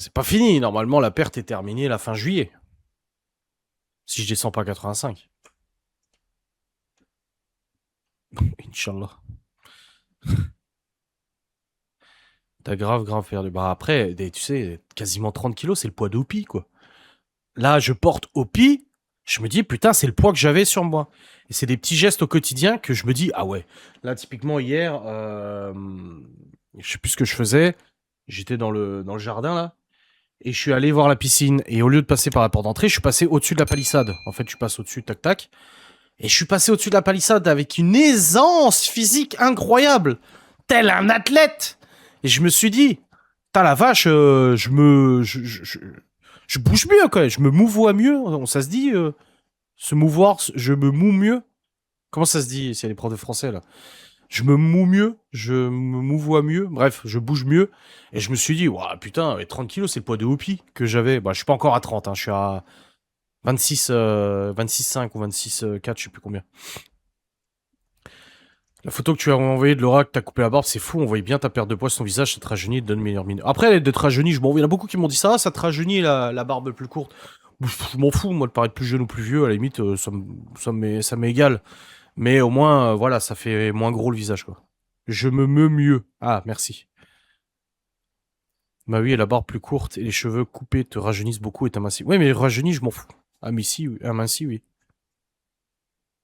C'est pas fini. Normalement, la perte est terminée la fin juillet. Si je descends pas à 85. Inch'Allah. T'as grave perdu. Bah après, tu sais, quasiment 30 kilos, c'est le poids d'Opi, quoi. Là, je porte Opi, je me dis, putain, c'est le poids que j'avais sur moi. Et c'est des petits gestes au quotidien que je me dis, ah ouais. Là, typiquement, hier, je sais plus ce que je faisais. J'étais dans le jardin, là. Et je suis allé voir la piscine. Et au lieu de passer par la porte d'entrée, je suis passé au-dessus de la palissade. En fait, je passe au-dessus, tac, tac. Et je suis passé au-dessus de la palissade avec une aisance physique incroyable. Tel un athlète. Et je me suis dit, putain la vache, je bouge mieux, quoi. Je me mouvoie mieux. Ça se dit, se mouvoir, je me moue mieux. Comment ça se dit, s'il y a des profs de français, là? Je me moue mieux, je me mouvoie mieux. Bref, je bouge mieux. Et je me suis dit, ouah, putain, 30 kilos, c'est le poids de Hopi que j'avais. Bah, je suis pas encore à 30, hein. Je suis à 26, 26,5 ou 26,4, je sais plus combien. La photo que tu as envoyée de Laura que t'as coupé la barbe, c'est fou. On voyait bien ta perte de poids sur ton visage, ça te rajeunit, te donne meilleure mine. Après, d'être rajeuni, il y en a beaucoup qui m'ont dit ça, ça te rajeunit la barbe plus courte. Je m'en fous, moi, de paraître plus jeune ou plus vieux, à la limite, ça m'est égal. Mais au moins, voilà, ça fait moins gros le visage, quoi. Je me meus mieux. Ah, merci. Bah oui, et la barbe plus courte et les cheveux coupés te rajeunissent beaucoup et t'amincissent. Ouais, mais rajeuni, je m'en fous. Amici, oui. Aminci, oui.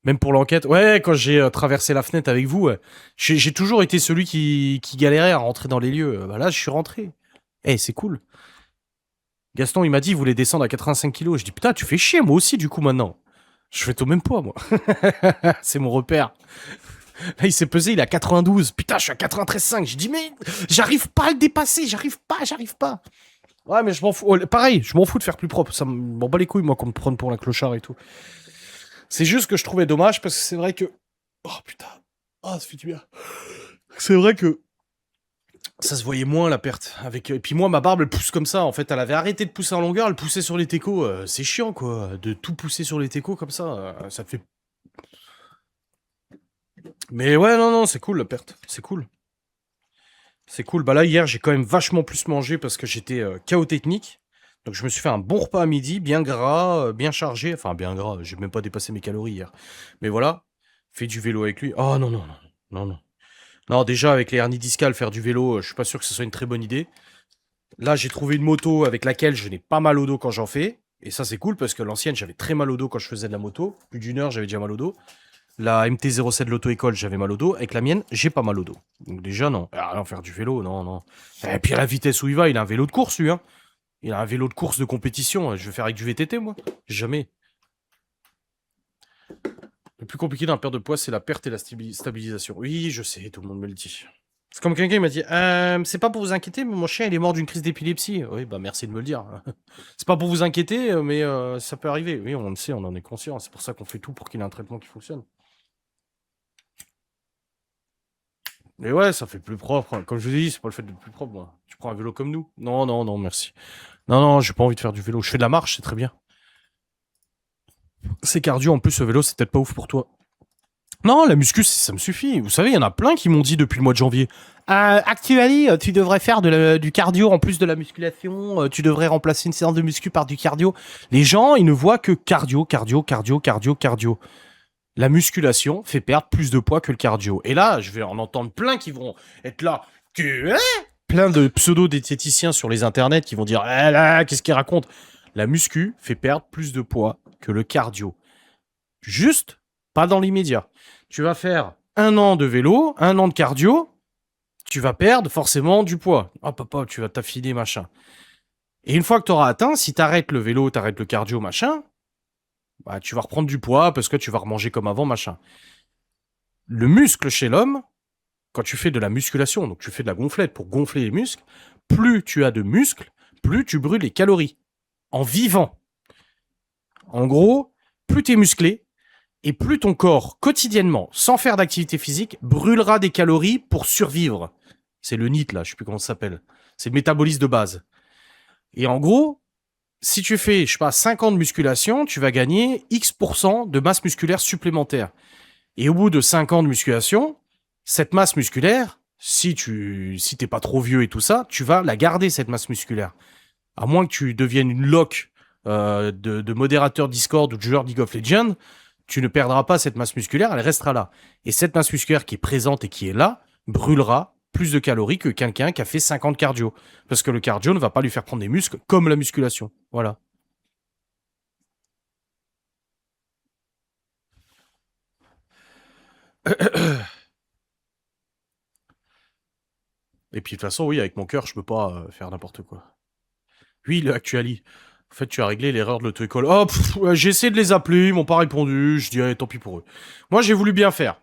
Même pour l'enquête, ouais, quand j'ai traversé la fenêtre avec vous, ouais. J'ai toujours été celui qui galérait à rentrer dans les lieux. Bah là, je suis rentré. Eh, c'est cool. Gaston, il m'a dit, il voulait descendre à 85 kilos. Je dis, putain, tu fais chier, moi aussi, du coup, maintenant. Je fais au même poids, moi. C'est mon repère. Là, il s'est pesé, il est à 92. Putain, je suis à 93,5. J'ai dit, mais j'arrive pas à le dépasser, j'arrive pas. Ouais, mais je m'en fous. Oh, pareil, je m'en fous de faire plus propre. Ça m'en bat les couilles, moi, qu'on me prenne pour la clochard et tout. C'est juste que je trouvais dommage parce que c'est vrai que. Oh putain. Ah, ça fait du bien. C'est vrai que ça se voyait moins la perte. Et puis moi, ma barbe, elle pousse comme ça. En fait, elle avait arrêté de pousser en longueur, elle poussait sur les técos. C'est chiant, quoi. De tout pousser sur les técos comme ça. Ça te fait. Mais ouais, non, non, c'est cool la perte. C'est cool. C'est cool. Bah là, hier, j'ai quand même vachement plus mangé parce que j'étais KO technique. Donc je me suis fait un bon repas à midi, bien gras, bien chargé. Enfin, bien gras, j'ai même pas dépassé mes calories hier. Mais voilà, fait du vélo avec lui. Oh non, non, non, non, non. Non, déjà, avec les hernies discales, faire du vélo, je suis pas sûr que ce soit une très bonne idée. Là, j'ai trouvé une moto avec laquelle je n'ai pas mal au dos quand j'en fais. Et ça, c'est cool parce que l'ancienne, j'avais très mal au dos quand je faisais de la moto. Plus d'une heure, j'avais déjà mal au dos. La MT-07 de l'auto-école, j'avais mal au dos. Avec la mienne, j'ai pas mal au dos. Donc déjà, non. Ah, non, faire du vélo, non, non. Et puis à la vitesse où il va, il a un vélo de course, lui, hein. Il a un vélo de course de compétition. Je vais faire avec du VTT, moi. Jamais. Le plus compliqué d'un perte de poids, c'est la perte et la stabilisation. Oui, je sais, tout le monde me le dit. C'est comme quelqu'un qui m'a dit c'est pas pour vous inquiéter, mais mon chien il est mort d'une crise d'épilepsie. Oui, bah merci de me le dire. C'est pas pour vous inquiéter, mais ça peut arriver. Oui, on le sait, on en est conscient. C'est pour ça qu'on fait tout pour qu'il ait un traitement qui fonctionne. Mais ouais, ça fait plus propre. Comme je vous ai dit, c'est pas le fait d'être plus propre, moi. Tu prends un vélo comme nous. Non, non, non, merci. Non, non, j'ai pas envie de faire du vélo. Je fais de la marche, c'est très bien. C'est cardio, en plus, ce vélo, c'est peut-être pas ouf pour toi. Non, la muscu, ça me suffit. Vous savez, il y en a plein qui m'ont dit depuis le mois de janvier. Actually, tu devrais faire du cardio en plus de la musculation. Tu devrais remplacer une séance de muscu par du cardio. Les gens, ils ne voient que cardio, cardio, cardio, cardio, cardio. La musculation fait perdre plus de poids que le cardio. Et là, je vais en entendre plein qui vont être là. Plein de pseudo-diététiciens sur les internets qui vont dire eh là, qu'est-ce qu'ils racontent. La muscu fait perdre plus de poids que le cardio. Juste, pas dans l'immédiat. Tu vas faire 1 an de vélo, 1 an de cardio, tu vas perdre forcément du poids. Hop, hop, hop, tu vas t'affiler, machin. Et une fois que tu auras atteint, si tu arrêtes le vélo, tu arrêtes le cardio, machin, bah, tu vas reprendre du poids parce que tu vas remanger comme avant, machin. Le muscle chez l'homme, quand tu fais de la musculation, donc tu fais de la gonflette pour gonfler les muscles, plus tu as de muscles, plus tu brûles les calories. En vivant. En gros, plus tu es musclé, et plus ton corps, quotidiennement, sans faire d'activité physique, brûlera des calories pour survivre. C'est le NEAT, là, je sais plus comment ça s'appelle. C'est le métabolisme de base. Et en gros, si tu fais, je sais pas, 5 ans de musculation, tu vas gagner X% de masse musculaire supplémentaire. Et au bout de 5 ans de musculation, cette masse musculaire, si t'es pas trop vieux et tout ça, tu vas la garder, cette masse musculaire. À moins que tu deviennes une loque de modérateur Discord ou de joueur League of Legends, tu ne perdras pas cette masse musculaire, elle restera là. Et cette masse musculaire qui est présente et qui est là brûlera plus de calories que quelqu'un qui a fait 50 cardio. Parce que le cardio ne va pas lui faire prendre des muscles comme la musculation. Voilà. Et puis de toute façon, oui, avec mon cœur, je peux pas faire n'importe quoi. Oui, le Actuali. En fait, tu as réglé l'erreur de l'auto-école. Oh, ouais, j'ai essayé de les appeler, ils m'ont pas répondu. Je dis, allez, tant pis pour eux. Moi, j'ai voulu bien faire.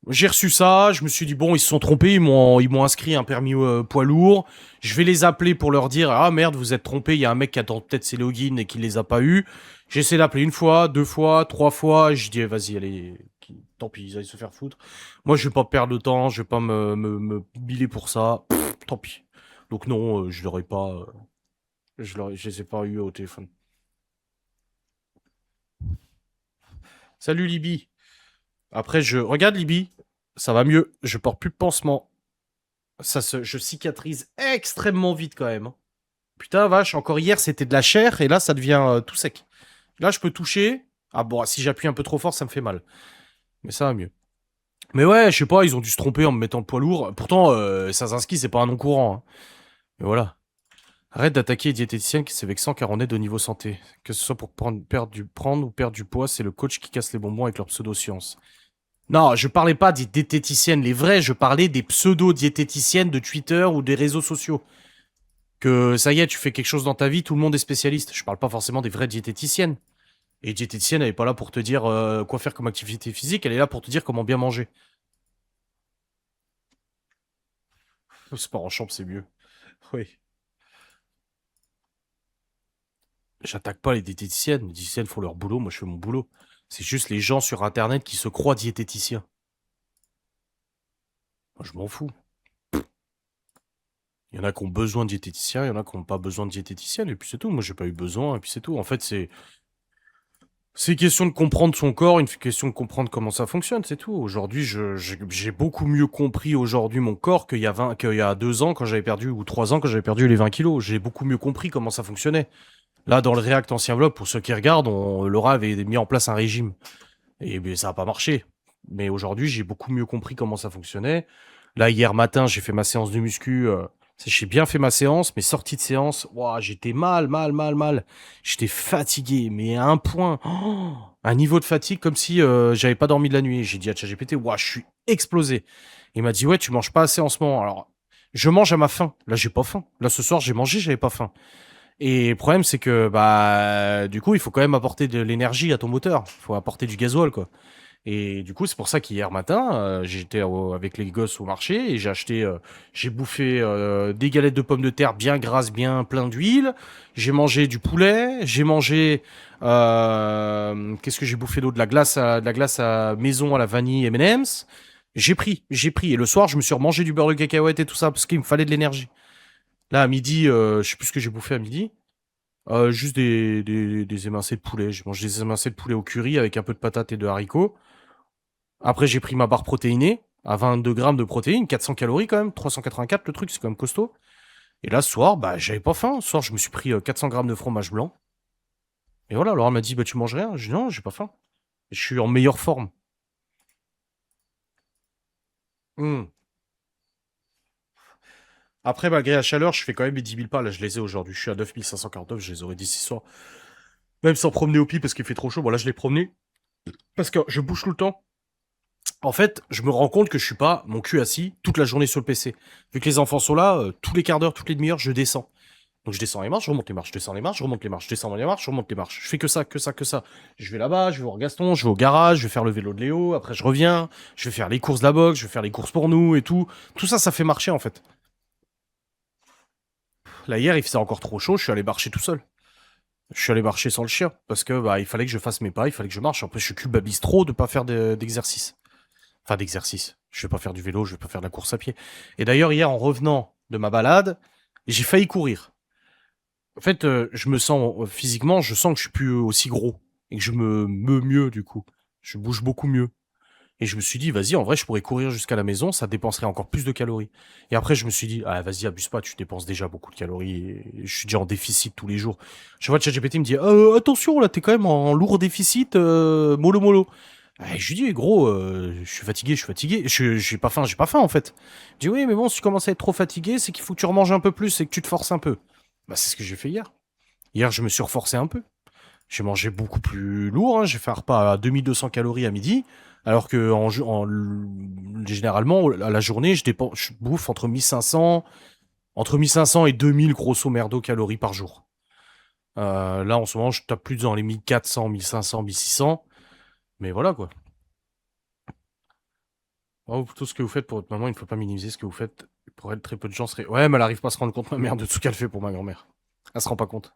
J'ai reçu ça, je me suis dit, bon, ils se sont trompés, ils m'ont inscrit un permis poids lourd. Je vais les appeler pour leur dire, ah merde, vous êtes trompés, il y a un mec qui attend peut-être ses logins et qui les a pas eu. J'ai essayé d'appeler une fois, deux fois, trois fois. Je dis, vas-y, allez, tant pis, ils aillent se faire foutre. Moi, je vais pas perdre de temps, je vais pas me biler pour ça. Tant pis. Donc non, je l'aurais pas, je les ai pas eu au téléphone. Salut Libye. Après, je regarde Libye, ça va mieux. Je porte plus de pansement. Je cicatrise extrêmement vite quand même, hein. Putain, vache, encore hier c'était de la chair et là ça devient tout sec. Là je peux toucher. Ah bon, si j'appuie un peu trop fort, ça me fait mal. Mais ça va mieux. Mais ouais, je sais pas, ils ont dû se tromper en me mettant le poids lourd. Pourtant, Sazinski, c'est pas un nom courant, hein. Mais voilà. Arrête d'attaquer les diététiciennes qui c'est vexant car on est de niveau santé. Que ce soit pour prendre ou perdre du poids, c'est le coach qui casse les bonbons avec leur pseudo-science. Non, je parlais pas des diététiciennes, les vraies, je parlais des pseudo-diététiciennes de Twitter ou des réseaux sociaux. Que ça y est, tu fais quelque chose dans ta vie, tout le monde est spécialiste. Je parle pas forcément des vraies diététiciennes. Et diététicienne, elle est pas là pour te dire quoi faire comme activité physique, elle est là pour te dire comment bien manger. Le sport en chambre, c'est mieux. Oui. J'attaque pas les diététiciennes. Les diététiciennes font leur boulot, moi je fais mon boulot. C'est juste les gens sur internet qui se croient diététiciens. Moi, je m'en fous. Il y en a qui ont besoin de diététiciens, il y en a qui n'ont pas besoin de diététicienne, et puis c'est tout. Moi, j'ai pas eu besoin, et puis c'est tout. En fait, c'est une question de comprendre son corps, une question de comprendre comment ça fonctionne, c'est tout. Aujourd'hui, j'ai beaucoup mieux compris aujourd'hui mon corps qu'il y a 2 ans quand j'avais perdu, ou 3 ans quand j'avais perdu les 20 kilos. J'ai beaucoup mieux compris comment ça fonctionnait. Là, dans le React Ancien Vlog, pour ceux qui regardent, Laura avait mis en place un régime. Et ben, ça n'a pas marché. Mais aujourd'hui, j'ai beaucoup mieux compris comment ça fonctionnait. Là, hier matin, j'ai fait ma séance de muscu. J'ai bien fait ma séance, mais sortie de séance, ouah, j'étais mal, mal, mal, mal. J'étais fatigué, mais à un point, un niveau de fatigue comme si j'avais pas dormi de la nuit. J'ai dit à ChatGPT, ouah, je suis explosé. Il m'a dit, ouais, tu manges pas assez en ce moment. Alors, je mange à ma faim. Là, j'ai pas faim. Là, ce soir, j'ai mangé, j'avais pas faim. Et le problème, c'est que, bah, du coup, il faut quand même apporter de l'énergie à ton moteur. Il faut apporter du gasoil, quoi. Et du coup, c'est pour ça qu'hier matin, j'étais avec les gosses au marché et j'ai bouffé des galettes de pommes de terre bien grasses, bien plein d'huile. J'ai mangé du poulet. J'ai mangé, qu'est-ce que j'ai bouffé d'autre? De la glace à maison à la vanille M&M's. J'ai pris. Et le soir, je me suis remangé du beurre de cacahuète et tout ça parce qu'il me fallait de l'énergie. Là, à midi, je sais plus ce que j'ai bouffé à midi. Juste des émincés de poulet. J'ai mangé des émincés de poulet au curry avec un peu de patates et de haricots. Après, j'ai pris ma barre protéinée à 22 grammes de protéines, 400 calories quand même, 384 le truc, c'est quand même costaud. Et là, ce soir, bah, j'avais pas faim. Ce soir, je me suis pris 400 grammes de fromage blanc. Et voilà, alors elle m'a dit, bah, tu manges rien? Je dis, non, j'ai pas faim. Je suis en meilleure forme. Hmm. Après, malgré la chaleur, je fais quand même mes 10 000 pas. Là, je les ai aujourd'hui. Je suis à 9 549, je les aurai d'ici ce soir. Même sans promener au pied parce qu'il fait trop chaud. Bon, là, je l'ai promené. Parce que je bouge tout le temps. En fait, je me rends compte que je suis pas mon cul assis toute la journée sur le PC. Vu que les enfants sont là, tous les quarts d'heure, toutes les demi-heures, je descends. Donc je descends les marches, je remonte les marches, je descends les marches, je remonte les marches, je descends les marches, je remonte les marches. Je fais que ça, que ça, que ça. Je vais là-bas, je vais voir Gaston, je vais au garage, je vais faire le vélo de Léo, après je reviens, je vais faire les courses de la boxe, je vais faire les courses pour nous et tout. Tout ça, ça fait marcher en fait. Là hier, il faisait encore trop chaud, je suis allé marcher tout seul. Je suis allé marcher sans le chien parce que bah il fallait que je fasse mes pas, il fallait que je marche. Après, je suis culpabilise trop de pas faire d'exercice. Enfin d'exercice. Je vais pas faire du vélo, je vais pas faire de la course à pied. Et d'ailleurs hier, en revenant de ma balade, j'ai failli courir. En fait, je me sens physiquement, je sens que je suis plus aussi gros et que je me meus mieux du coup. Je bouge beaucoup mieux. Et je me suis dit, vas-y, en vrai, je pourrais courir jusqu'à la maison, ça dépenserait encore plus de calories. Et après, je me suis dit, ah, vas-y, abuse pas, tu dépenses déjà beaucoup de calories. Et je suis déjà en déficit tous les jours. Je vois ChatGPT me dit, attention, là, t'es quand même en lourd déficit, mollo mollo. Et je lui dis, gros, je suis fatigué, je suis fatigué. J'ai pas faim, en fait. Il dit, oui, mais bon, si tu commences à être trop fatigué, c'est qu'il faut que tu remanges un peu plus et que tu te forces un peu. Bah, c'est ce que j'ai fait hier. Hier, je me suis reforcé un peu. J'ai mangé beaucoup plus lourd, hein. J'ai fait un repas à 2200 calories à midi, alors que généralement, à la journée, je bouffe entre 1500 et 2000 grosso merdo calories par jour. Là, en ce moment, je tape plus dans les 1400, 1500, 1600. Mais voilà, quoi. Oh, plutôt ce que vous faites pour votre maman, il ne faut pas minimiser ce que vous faites. Pour elle, très peu de gens seraient... Ouais, mais elle arrive pas à se rendre compte, ma mère, de tout ce qu'elle fait pour ma grand-mère. Elle se rend pas compte.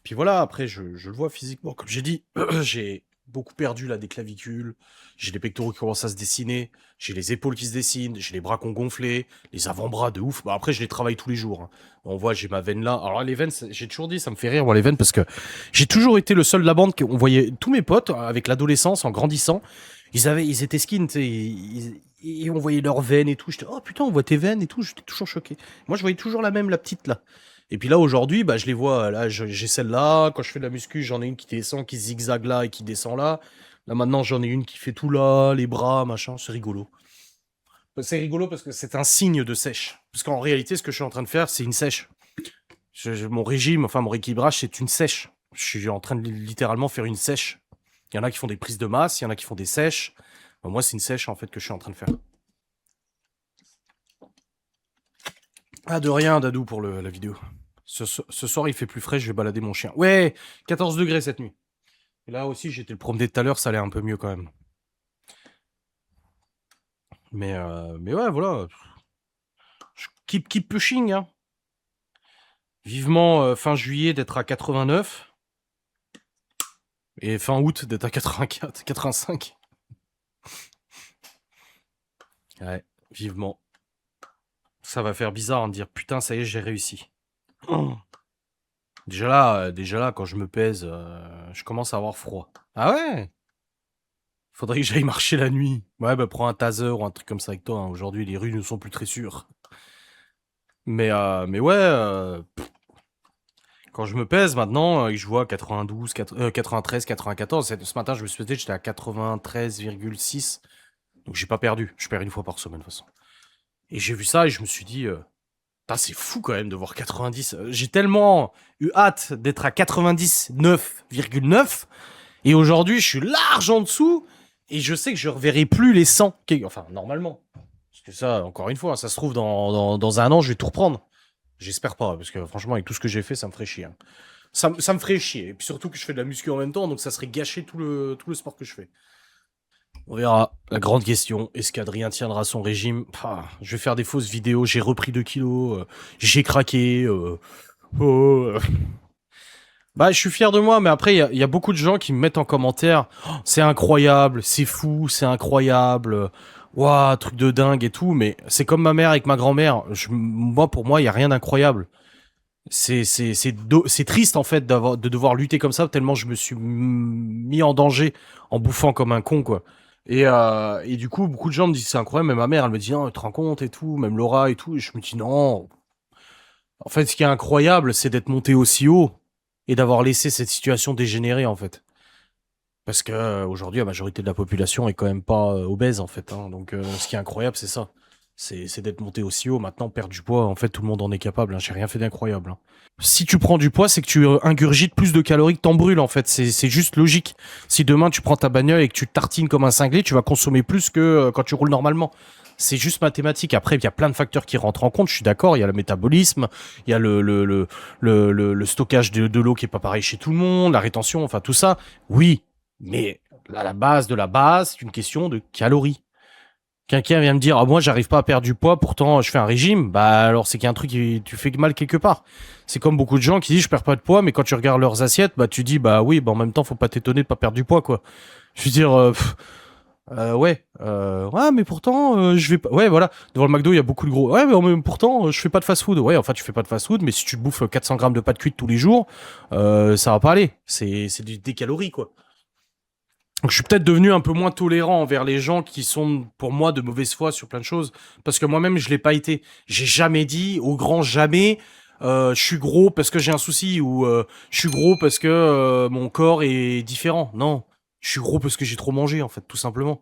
Puis voilà, après, je le vois physiquement. Comme j'ai dit, j'ai beaucoup perdu là des clavicules. J'ai les pectoraux qui commencent à se dessiner. J'ai les épaules qui se dessinent. J'ai les bras qui ont gonflé. Les avant-bras de ouf. Bah, après, je les travaille tous les jours, hein. On voit, j'ai ma veine là. Alors, les veines, j'ai toujours dit, ça me fait rire, moi, les veines, parce que j'ai toujours été le seul de la bande qu'on voyait tous mes potes avec l'adolescence, en grandissant. Ils étaient skin, tu sais. Et on voyait leurs veines et tout. J'étais, oh putain, on voit tes veines et tout. J'étais toujours choqué. Moi, je voyais toujours la même, la petite là. Et puis là, aujourd'hui, bah, je les vois. Là, j'ai celle-là. Quand je fais de la muscu, j'en ai une qui descend, qui zigzague là et qui descend là. Là, maintenant, j'en ai une qui fait tout là, les bras, machin. C'est rigolo. C'est rigolo parce que c'est un signe de sèche. Parce qu'en réalité, ce que je suis en train de faire, c'est une sèche. Mon régime, enfin, mon rééquilibrage, c'est une sèche. Je suis en train de littéralement faire une sèche. Il y en a qui font des prises de masse, il y en a qui font des sèches. Moi, c'est une sèche, en fait, que je suis en train de faire. Ah, de rien, Dadou, pour la vidéo. Ce soir, il fait plus frais, je vais balader mon chien. Ouais, 14 degrés cette nuit. Et là aussi, j'étais le promener tout à l'heure, ça allait un peu mieux quand même. Mais ouais, voilà. Je keep pushing, hein. Vivement fin juillet d'être à 89. Et fin août d'être à 84, 85. Ouais, vivement. Ça va faire bizarre de dire putain, ça y est, j'ai réussi. Oh. Déjà là, quand je me pèse, je commence à avoir froid. Ah ouais? Faudrait que j'aille marcher la nuit. Ouais, bah prends un taser ou un truc comme ça avec toi, hein. Aujourd'hui, les rues ne sont plus très sûres. Mais ouais, quand je me pèse maintenant, je vois 92, 93, 94. Ce matin, je me suis pesé, j'étais à 93,6. Donc j'ai pas perdu. Je perds une fois par semaine de toute façon. Et j'ai vu ça et je me suis dit, putain, c'est fou quand même de voir 90. J'ai tellement eu hâte d'être à 99,9. Et aujourd'hui, je suis large en dessous. Et je sais que je reverrai plus les 100. Enfin, normalement. Parce que ça, encore une fois, ça se trouve, dans un an, je vais tout reprendre. J'espère pas, parce que franchement, avec tout ce que j'ai fait, ça me ferait chier, hein. Ça me ferait chier. Et puis surtout que je fais de la muscu en même temps, donc ça serait gâcher tout le sport que je fais. On verra. La grande question, est-ce qu'Adrien tiendra son régime? Je vais faire des fausses vidéos, j'ai repris 2 kilos, j'ai craqué. Oh, Bah, je suis fier de moi, mais après, il y a beaucoup de gens qui me mettent en commentaire, oh, c'est incroyable, c'est fou, c'est incroyable, waouh, truc de dingue et tout, mais c'est comme ma mère avec ma grand-mère. Moi, pour moi, il y a rien d'incroyable. C'est triste en fait de devoir lutter comme ça tellement je me suis mis en danger en bouffant comme un con, quoi. Et du coup, beaucoup de gens me disent c'est incroyable, mais ma mère elle me dit non, tu te rends compte et tout, même Laura et tout, et je me dis non. En fait, ce qui est incroyable, c'est d'être monté aussi haut et d'avoir laissé cette situation dégénérer en fait. Parce que aujourd'hui, la majorité de la population est quand même pas obèse en fait, hein. Donc, ce qui est incroyable, c'est ça. C'est d'être monté aussi haut. Maintenant, perdre du poids, en fait, tout le monde en est capable, hein. J'ai rien fait d'incroyable, hein. Si tu prends du poids, c'est que tu ingurgites plus de calories que t'en brûles, en fait. C'est juste logique. Si demain tu prends ta bagnole et que tu tartines comme un cinglé, tu vas consommer plus que quand tu roules normalement. C'est juste mathématique. Après, il y a plein de facteurs qui rentrent en compte. Je suis d'accord. Il y a le métabolisme, il y a le stockage de l'eau qui est pas pareil chez tout le monde, la rétention, enfin tout ça. Oui, mais à la base de la base, c'est une question de calories. Quelqu'un vient me dire, ah, moi, j'arrive pas à perdre du poids, pourtant, je fais un régime. Bah, alors, c'est qu'il y a un truc qui, tu fais mal quelque part. C'est comme beaucoup de gens qui disent, je perds pas de poids, mais quand tu regardes leurs assiettes, bah, tu dis, bah oui, bah, en même temps, faut pas t'étonner de pas perdre du poids, quoi. Je veux dire, ouais, mais pourtant, je vais pas, ouais, voilà. Devant le McDo, il y a beaucoup de gros. Ouais, mais pourtant, je fais pas de fast food. Ouais, enfin, tu fais pas de fast food, mais si tu bouffes 400 grammes de pâtes cuites tous les jours, ça va pas aller. C'est des calories, quoi. Donc, je suis peut-être devenu un peu moins tolérant envers les gens qui sont, pour moi, de mauvaise foi sur plein de choses. Parce que moi-même, je l'ai pas été. J'ai jamais dit, au grand jamais, je suis gros parce que j'ai un souci, ou je suis gros parce que mon corps est différent. Non. Je suis gros parce que j'ai trop mangé, en fait, tout simplement.